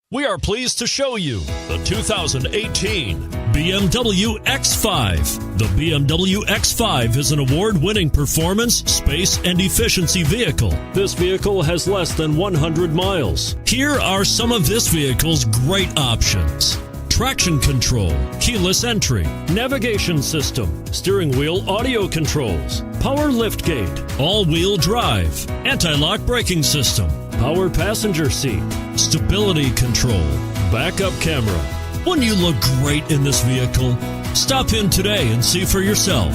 We are pleased to show you the 2018 BMW X5. The BMW X5 is an award-winning performance, space, and efficiency vehicle. This vehicle has less than 100 miles. Here are some of this vehicle's great options: traction control, keyless entry, navigation system, steering wheel audio controls, power liftgate, all-wheel drive, anti-lock braking system, power passenger seat, stability control, backup camera. Wouldn't you look great in this vehicle? Stop in today and see for yourself.